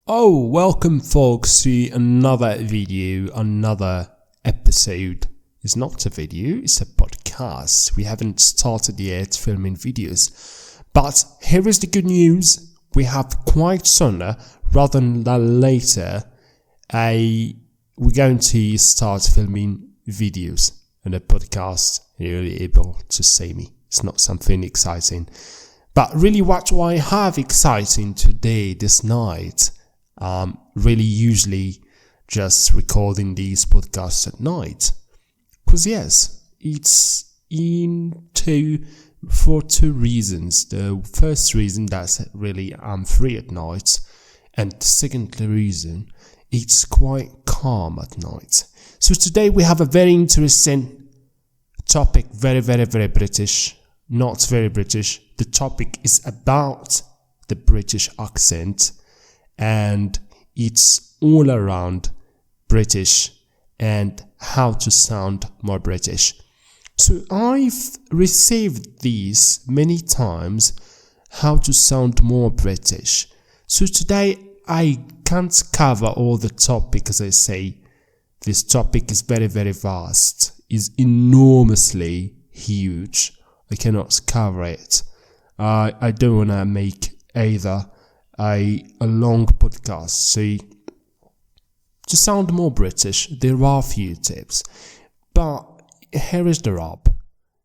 Oh, welcome folks to another video, another episode. It's not a video, it's a podcast. We haven't started yet filming videos. But here is the good news. We have quite sooner rather than later, we're going to start filming videos and a podcast. You're really able to see me. It's not something exciting. But really what do I have exciting today, this night? Really usually just recording these podcasts at night. Because yes, it's for two reasons. The first reason that's really I'm free at night. And the second reason, it's quite calm at night. So today we have a very interesting topic, very British, not very British. The topic is about the British accent. And it's all around British and how to sound more British. So I've received these many times, how to sound more British. So today I can't cover all the topic, as I say. This topic is very vast, is enormously huge. I cannot cover it. I don't want to make either a long podcast. So to sound more British, there are a few tips, but here is the rub.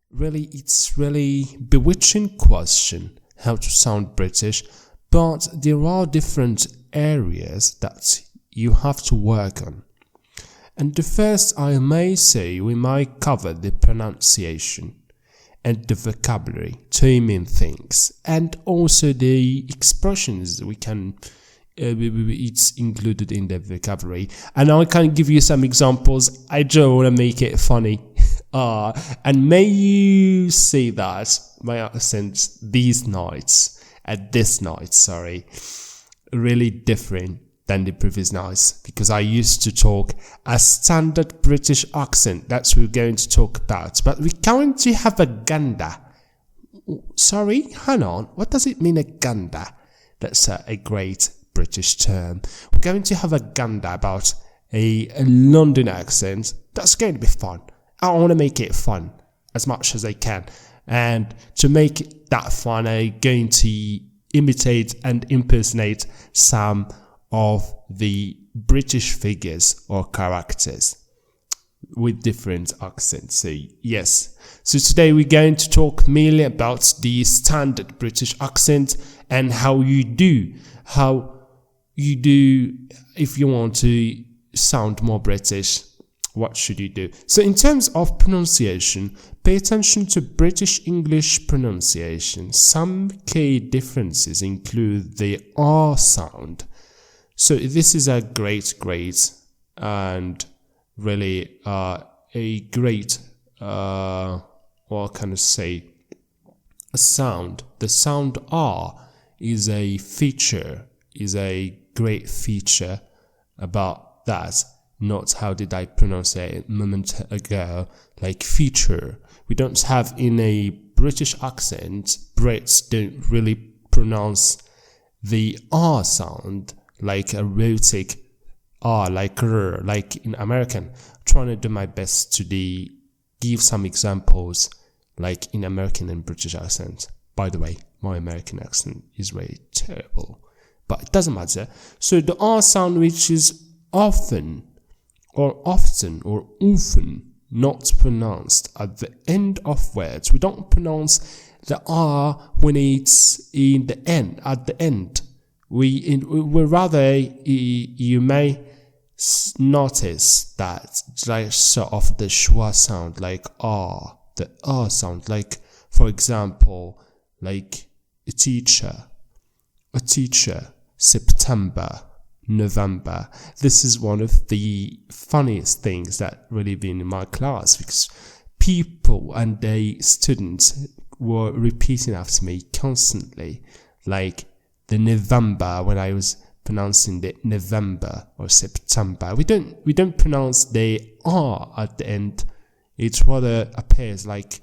Really, it's really bewitching question how to sound British, but there are different areas that you have to work on. And the first, I may say, we might cover the pronunciation and the vocabulary, two main things, and also the expressions we can, it's included in the vocabulary. And I can give you some examples. I don't want to make it funny. And may you see that my accent this night, really different than the previous nights, because I used to talk a standard British accent. That's what we're going to talk about. But we're going to have a ganda. Sorry, hang on. What does it mean, a ganda? That's a great British term. We're going to have a ganda about a London accent. That's going to be fun. I want to make it fun as much as I can. And to make that fun, I'm going to imitate and impersonate some of the British figures or characters with different accents. So yes, so today we're going to talk mainly about the standard British accent and how you do if you want to sound more British. What should you do? So in terms of pronunciation, pay attention to British English pronunciation. Some key differences include the R sound. So this is a great and really a great, what can I say, a sound. The sound R is a great feature about that. Not how did I pronounce it a moment ago, like feature. We don't have in a British accent, Brits don't really pronounce the R sound like a rhotic R, like R, like in American. I'm trying to do my best to give some examples like in American and British accent. By the way, my American accent is really terrible, but it doesn't matter. So the R sound, which is often not pronounced at the end of words. We don't pronounce the R when it's in the end, at the end. We rather, you may notice that like sort of the schwa sound, like R, the R sound, like for example, like a teacher, September, November. This is one of the funniest things that really been in my class, because people and the students were repeating after me constantly, like the November, when I was pronouncing the November or September. We don't pronounce the R at the end. It rather appears like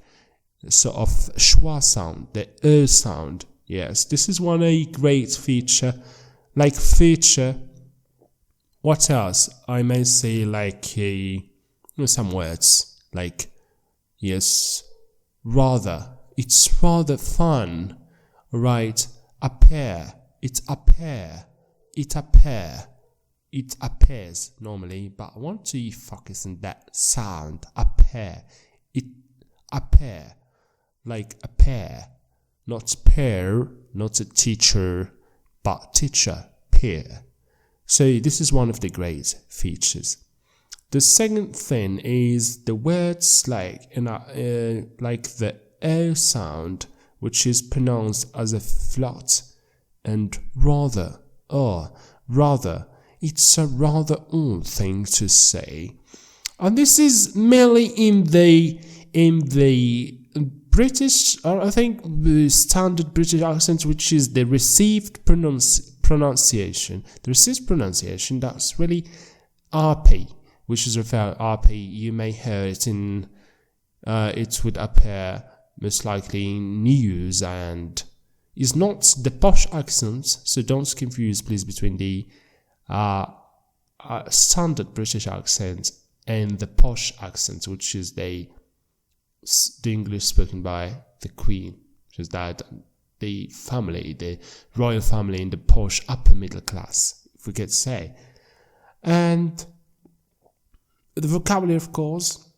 sort of schwa sound, the sound. Yes, this is a great feature. Like feature, What else? I may say like some words like, yes, rather. It's rather fun, right? Appear. It's appear. It appear. It appears normally, but I want to focus on that sound. Appear. It appear. Like appear. Not pair, not a teacher, but teacher, peer. So this is one of the great features. The second thing is the words like the O sound, which is pronounced as a flat, and rather, rather. It's a rather odd thing to say, and this is merely in the British, or I think the standard British accent, which is the received pronunciation. The received pronunciation, that's really RP, which is referred RP. You may hear it in, it would appear most likely in news, and is not the posh accent, so don't confuse please between the standard British accent and the posh accent, which is the English spoken by the Queen, which is that the family, the royal family in the posh upper middle class, if we could say. And the vocabulary, of course.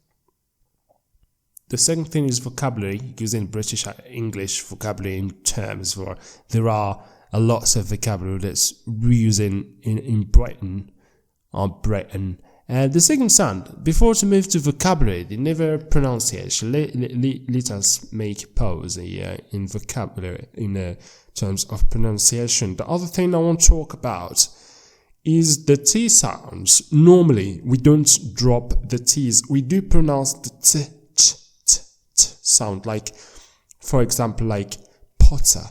The second thing is vocabulary, using British English vocabulary in terms for there are a lots of vocabulary that's used in Britain or Britain. And the second sound, before to move to vocabulary, the never pronunciation. Let us make a pause here in vocabulary in terms of pronunciation. The other thing I want to talk about is the T sounds. Normally, we don't drop the T's. We do pronounce the T sound, like, for example, like Potter.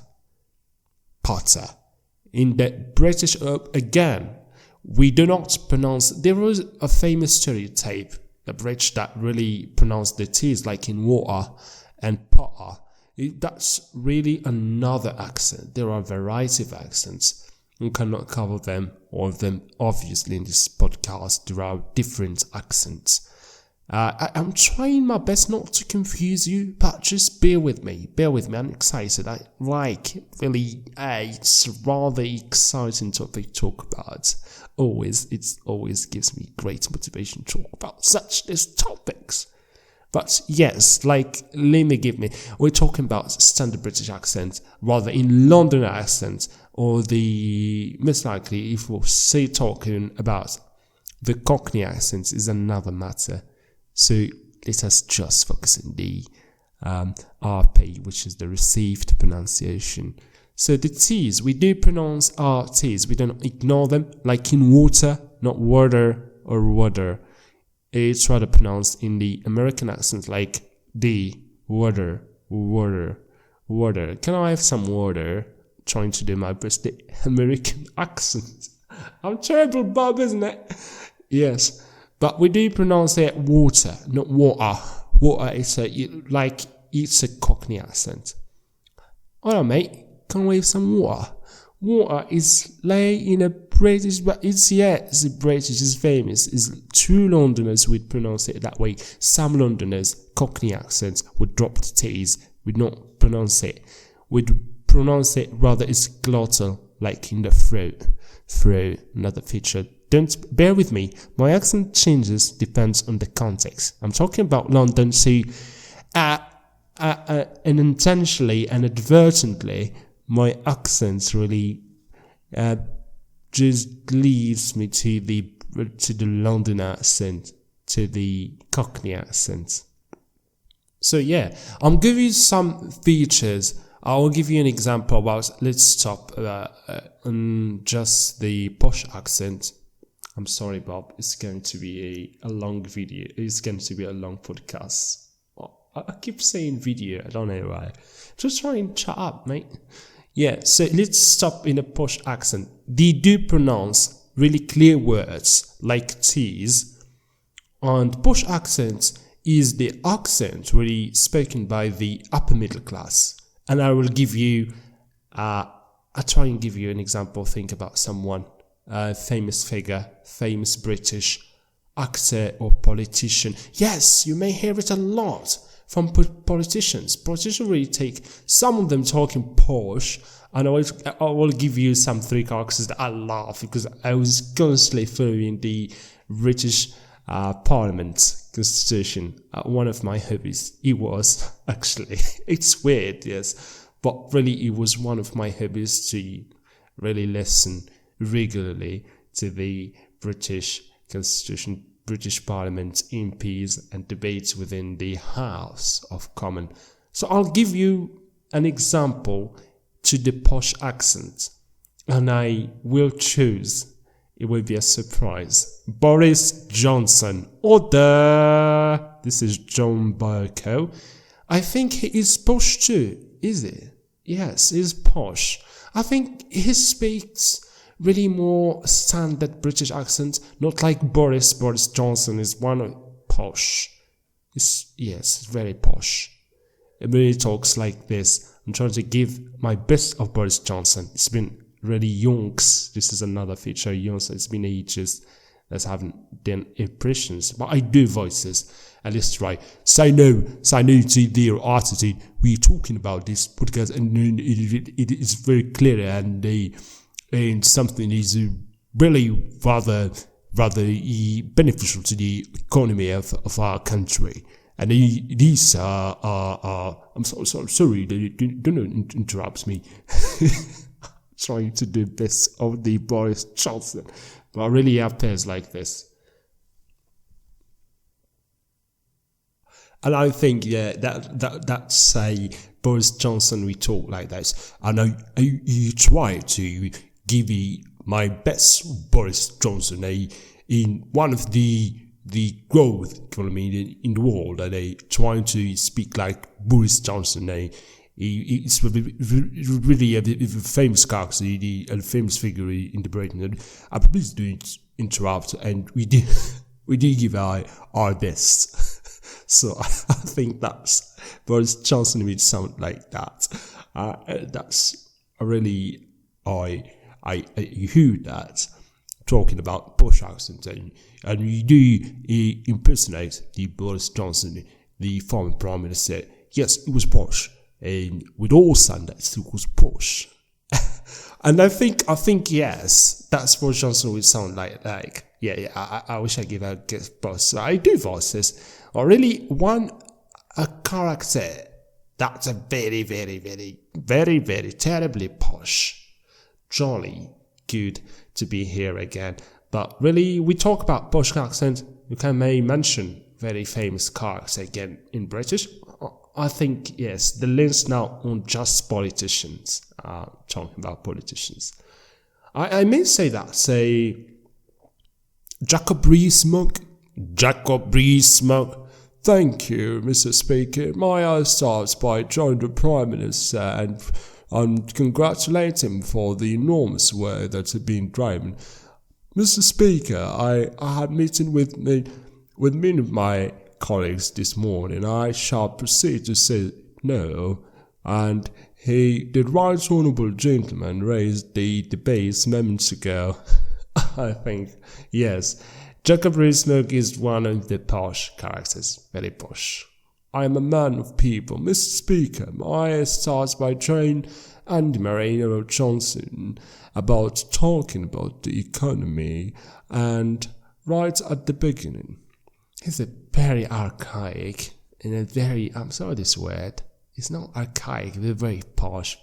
In the British, again, we do not pronounce. There was a famous stereotype, the British that really pronounce the T's, like in water and Potter. That's really another accent. There are a variety of accents. We cannot cover them, all of them, obviously, in this podcast. There are different accents. I'm trying my best not to confuse you, but just bear with me. I'm excited. I like, really, it's a rather exciting topic to talk about. It always gives me great motivation to talk about such these topics. But yes, like, we're talking about standard British accent, rather in London accent, or the, most likely, if we're say talking about the Cockney accent is another matter. So let us just focus on the RP, which is the received pronunciation. So the T's, we do pronounce our T's. We don't ignore them, like in water, not water or water. It's rather pronounced in the American accent, like the water. Can I have some water? Trying to do my best, the American accent. I'm terrible, Bob, isn't it? Yes. But we do pronounce it water, not water. Water is it's a Cockney accent. Alright, mate, can we have some water? Water is like in a British, but it's British, it's famous. It's true Londoners would pronounce it that way. Some Londoners, Cockney accents, would drop the T's, would not pronounce it. Would pronounce it rather as glottal, like in the throat. Another feature. Don't bear with me. My accent changes depends on the context. I'm talking about London, so unintentionally and inadvertently, my accent really just leads me to the London accent, to the Cockney accent. So yeah, I'll give you some features. I'll give you an example about. Let's stop on just the posh accent. I'm sorry, Bob. It's going to be a long video. It's going to be a long podcast. I keep saying video. I don't know why. Just try and shut up, mate. Yeah, so let's stop in a posh accent. They do pronounce really clear words like T's. And posh accent is the accent really spoken by the upper middle class. And I will give you, I'll try and give you an example. Think about someone famous figure, famous British actor or politician. Yes, you may hear it a lot from politicians. Politicians really take, some of them talking posh, and I will give you some three characters that I love because I was constantly following the British Parliament Constitution. One of my hobbies. It was actually, it's weird, yes, but really it was one of my hobbies to really listen regularly to the British Constitution, British Parliament, MPs and debates within the House of Commons. So I'll give you an example to the posh accent, and I will choose, it will be a surprise, Boris Johnson. Order! This is John Burko. I think he is posh too, is he? Yes, he's posh. I think he speaks really more standard British accent, not like Boris. Boris Johnson is one of posh. Yes, very posh. It really talks like this. I'm trying to give my best of Boris Johnson. It's been really yonks. This is another feature, yonks. It's been ages that I haven't done impressions, but I do voices. And let's try. Say no to their attitude. We're talking about this podcast, and it is very clear, and something is really rather beneficial to the economy of our country. And these are I'm sorry, don't interrupt me. Trying to do best of the Boris Johnson, but I really have pairs like this. And I think, yeah, that's a Boris Johnson, we talk like this. And I try to give my best Boris Johnson in one of the growth economy in the world, and I trying to speak like Boris Johnson. It's really a famous character, a famous figure in the Britain. Please don't interrupt, and we do give our best. So I think that's Boris Johnson would sound like that. That's really I heard that talking about posh accent, and we do impersonate the Boris Johnson, the former Prime Minister. Yes, it was posh, and with all standards, it was posh. And I think yes, that's Boris Johnson would sound like. I wish I gave a guest boss. So I do voices. Or really a character that's a very terribly posh. Jolly good to be here again. But really, we talk about posh accent, you may mention very famous character again in British. I think, yes, the lens now on just politicians, talking about politicians. I may say that, Jacob Rees-Mogg. Thank you, Mr. Speaker. May I start by joining the Prime Minister and congratulate him for the enormous work that's been driving. Mr. Speaker, I had a meeting with many of my colleagues this morning. I shall proceed to say no, and the right honourable gentleman raised the debate moments ago. I think, yes, Jacob Rees-Mogg is one of the posh characters, very posh. I am a man of people. Mr. Speaker, I start by joining Andy Moreno Johnson about talking about the economy, and right at the beginning, he's a very archaic and a very, I'm sorry this word, it's not archaic, they're very posh,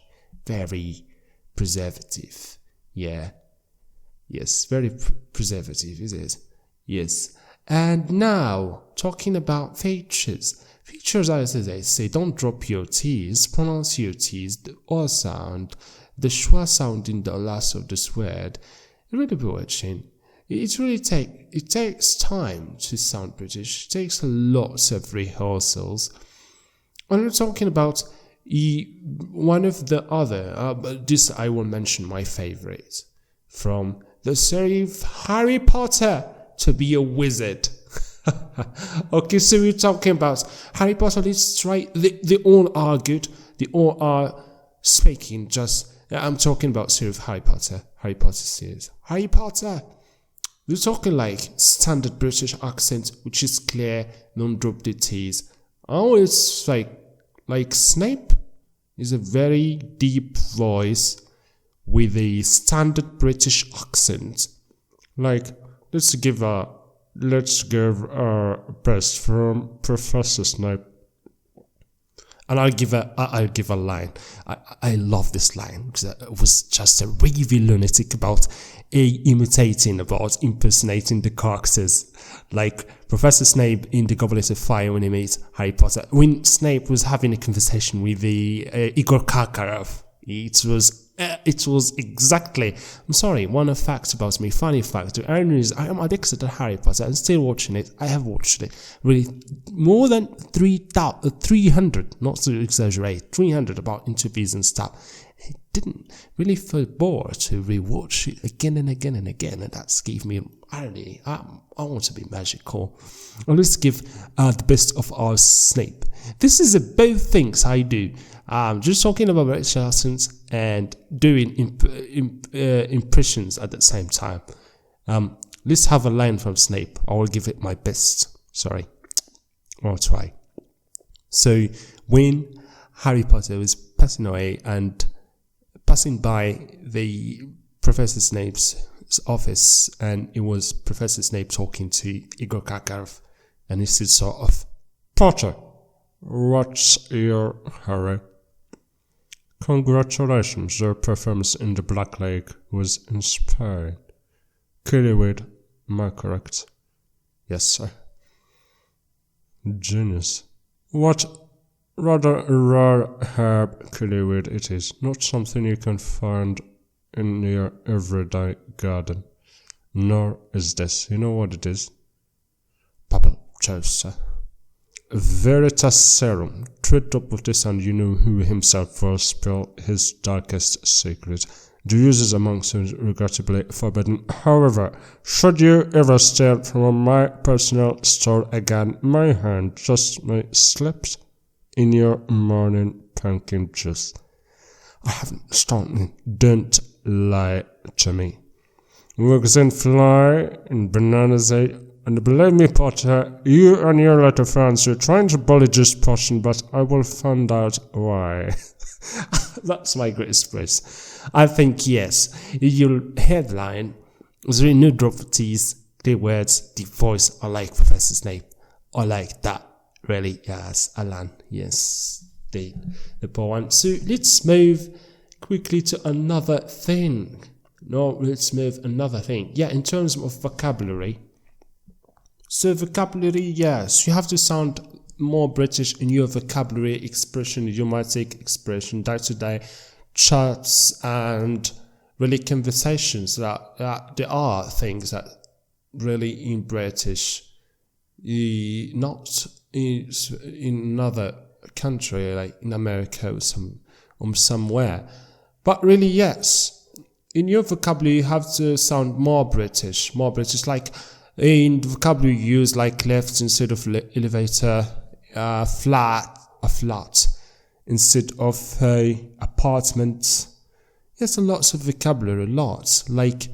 very preservative, yeah. Yes, very preservative, is it? Yes. And now, talking about features. Features, as they say, don't drop your T's, pronounce your T's, the O sound, the schwa sound in the last of this word. Really be watching. It takes time to sound British. It takes lots of rehearsals. And we're talking about one of the other, but this I will mention my favorite, from the series Harry Potter, to be a wizard. Okay, so we're talking about Harry Potter. Let's try. They all are good. They all are speaking. I'm talking about series Harry Potter. Harry Potter series. Harry Potter! We're talking like standard British accent, which is clear, non-drop the T's. Oh, it's like Snape is a very deep voice with a standard British accent. Like, let's give our best from Professor Snape. And I'll give a line. I love this line because it was just a really lunatic about impersonating the characters. Like Professor Snape in the Goblet of Fire when he meets Harry Potter. When Snape was having a conversation with the Igor Karkaroff, it was exactly. I'm sorry. One fact about me. Funny fact. The irony is I am addicted to Harry Potter. I'm still watching it. I have watched it really more than 300. Not to exaggerate. 300 about interviews and stuff. It didn't really feel bored to rewatch it again and again and again, and that's gave me irony. I want to be magical. Let's give the best of our Snape. This is both things I do. Just talking about British accents and doing impressions at the same time. Let's have a line from Snape. I will give it my best. Sorry. I'll try. So, when Harry Potter was passing away and passing by the Professor Snape's office, and it was Professor Snape talking to Igor Karkaroff, and he said sort of, Potter, what's your hurry? Congratulations, your performance in the Black Lake was inspiring. Curated, am I correct? Yes, sir. Genius. What rather rare herb curated it is, not something you can find in your everyday garden. Nor is this. You know what it is? Bubble juice, sir. Veritaserum. Treat up with this and you know who himself will spill his darkest secret. The use is amongst us regrettably forbidden. However, should you ever steal from my personal store again, my hand just may slip in your morning pumpkin juice. I haven't stolen. Don't lie to me. Works in fly and bananas. And believe me, Potter, you and your little friends are trying to bully this person, but I will find out why. That's my greatest praise. I think, yes, your headline was really no drop of T's, the words, the voice. I like Professor Snape. I like that. Really, yes, Alan. Yes, the point. So let's move quickly to another thing. Yeah, in terms of vocabulary. So vocabulary, yes, you have to sound more British in your vocabulary, expression, idiomatic expression, day-to-day chats, and really conversations. That there are things that really in British, not in another country like in America or somewhere, but really yes, in your vocabulary you have to sound more British, like. In the vocabulary you use like left instead of elevator, a flat instead of a apartment. Yes, lots of vocabulary, lots like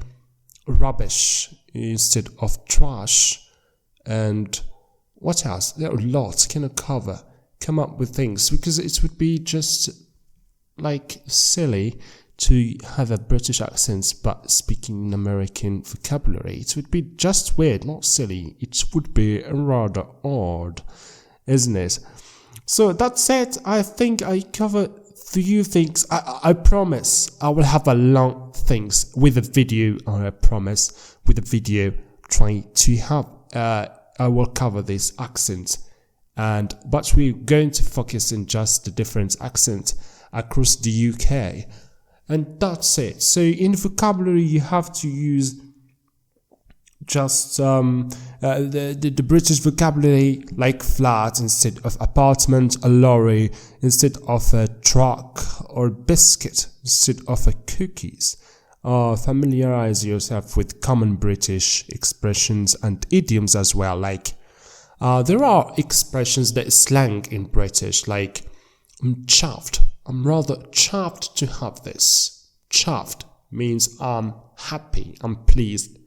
rubbish instead of trash, and what else? There are lots. Cannot come up with things because it would be just like silly to have a British accent but speaking in American vocabulary. It would be just weird, not silly. It would be rather odd, isn't it? So that said, I think I covered few things. I promise I will have a long things with a video. I promise with a video trying to have. I will cover this accent, but we're going to focus on just the different accent across the UK. And that's it. So in vocabulary, you have to use just the British vocabulary, like flat instead of apartment, a lorry instead of a truck, or biscuit instead of a cookies. Familiarize yourself with common British expressions and idioms as well. Like there are expressions that slang in British, like I'm chuffed. I'm rather chuffed to have this. Chuffed means I'm happy, I'm pleased,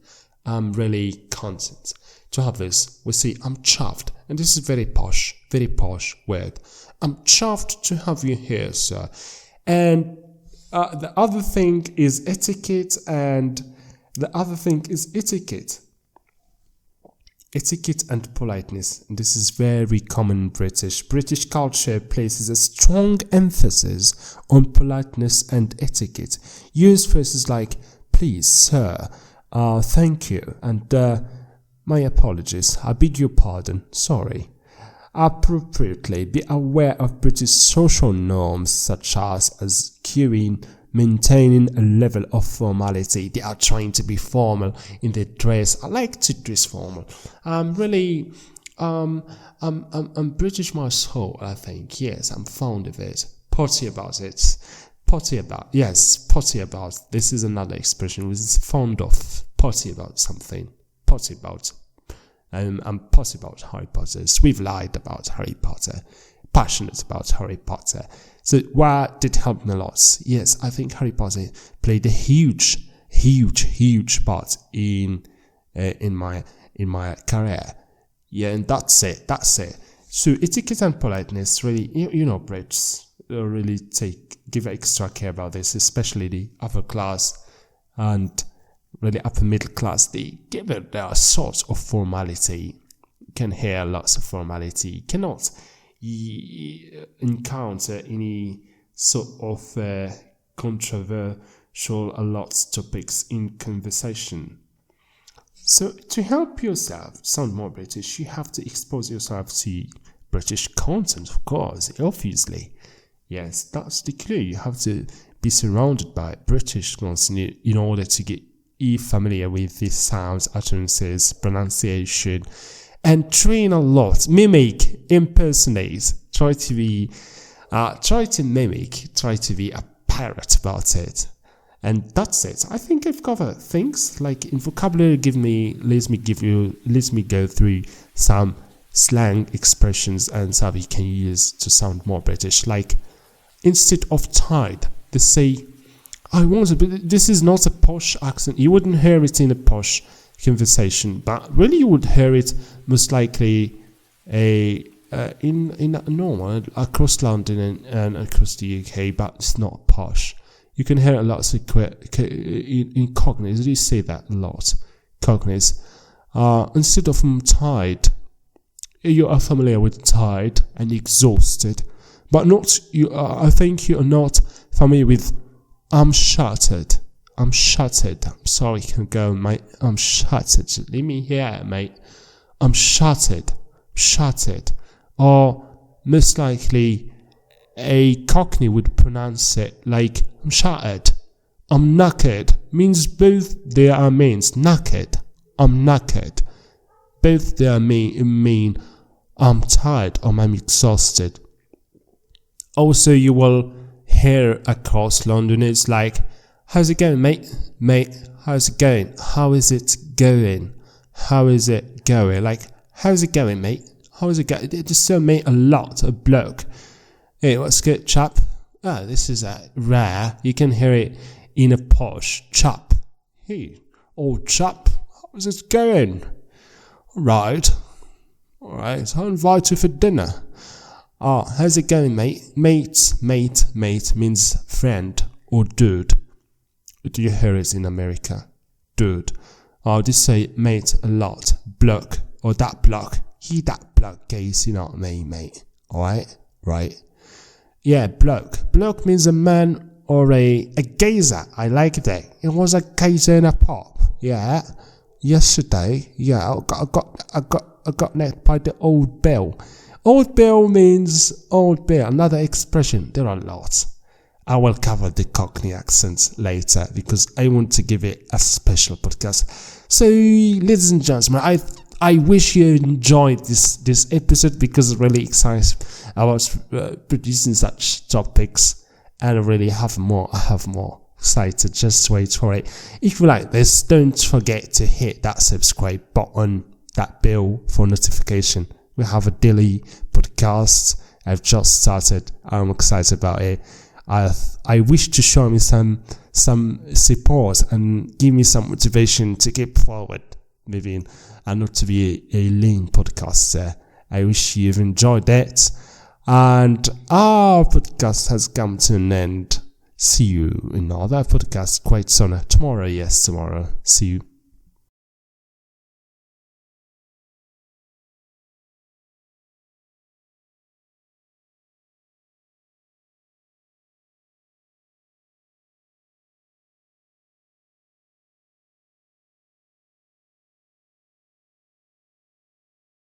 I'm really content. To have this, we say I'm chuffed, and this is very posh word. I'm chuffed to have you here, sir. And the other thing is etiquette, Etiquette and politeness. This is very common in British. British culture places a strong emphasis on politeness and etiquette. Use phrases like please, sir, thank you, and my apologies, I beg your pardon, sorry. Appropriately, be aware of British social norms such as queuing, maintaining a level of formality. They are trying to be formal in their dress. I like to dress formal. I'm British my soul, I think. Yes, I'm fond of it. Potty about. This is another expression which is fond of. Potty about something. Potty about. I'm potty about Harry Potter. Sweet-eyed about Harry Potter. Passionate about Harry Potter. So why did it help me a lot? Yes, I think Harry Potter played a huge part in my career. Yeah, and that's it. So etiquette and politeness really, Brits really give extra care about this, especially the upper class and really upper middle class. They give it their sort of formality. You can hear lots of formality. You cannot encounter any sort of controversial topics in conversation. So to help yourself sound more British, you have to expose yourself to British content, of course, obviously. Yes, that's the clue. You have to be surrounded by British content in order to get familiar with the sounds, utterances, pronunciation, and train a lot. Mimic, impersonate, try to be a parrot about it. And that's it. I think I've covered things like in vocabulary. Let me go through some slang expressions and stuff you can use to sound more British. Like instead of tied, they say I want to. But this is not a posh accent. You wouldn't hear it in a posh conversation, but really you would hear it most likely in normal across London and across the UK, but it's not posh. You can hear it a lot in Cockneys. You say that a lot. Cockneys. Instead of tired, you are familiar with tired and exhausted, but not you. I think you are not familiar with I'm shattered. I'm shattered. I'm sorry, can go, mate. I'm shattered. Leave me here, mate. I'm shattered. Shattered. Or most likely, a Cockney would pronounce it like I'm shattered. I'm knackered. Means both there are means knackered. I'm knackered. Both there mean I'm tired or I'm exhausted. Also, you will hear across London it's like, how's it going, mate? Mate, how's it going? How is it going? How is it going? Like, how's it going, mate? How is it going? It just so mate a lot, a bloke. Hey, what's good, chap? Oh, this is rare. You can hear it in a posh chap. Hey, old chap, how's it going? Alright, I'll invite you for dinner. How's it going, mate? Mate means friend or dude. Do you hear it in America? Dude. They say mate a lot. Bloke or that bloke. He that bloke, guys, you know what I mean, mate. Alright? Right. Yeah, bloke. Bloke means a man or a geezer. I like that. It was a geezer in a pop. Yeah. Yesterday, yeah, I got met by the old Bill. Old Bill means old Bill. Another expression. There are lots. I will cover the Cockney accent later because I want to give it a special podcast. So, ladies and gentlemen, I wish you enjoyed this episode because I'm really excited about producing such topics, and I really have more. Excited. Just wait for it. If you like this, don't forget to hit that subscribe button, that bell for notification. We have a daily podcast. I've just started. I'm excited about it. I wish to show me some support and give me some motivation to keep forward moving and not to be a lame podcaster. I wish you've enjoyed that. And our podcast has come to an end. See you in another podcast quite soon. Tomorrow. See you.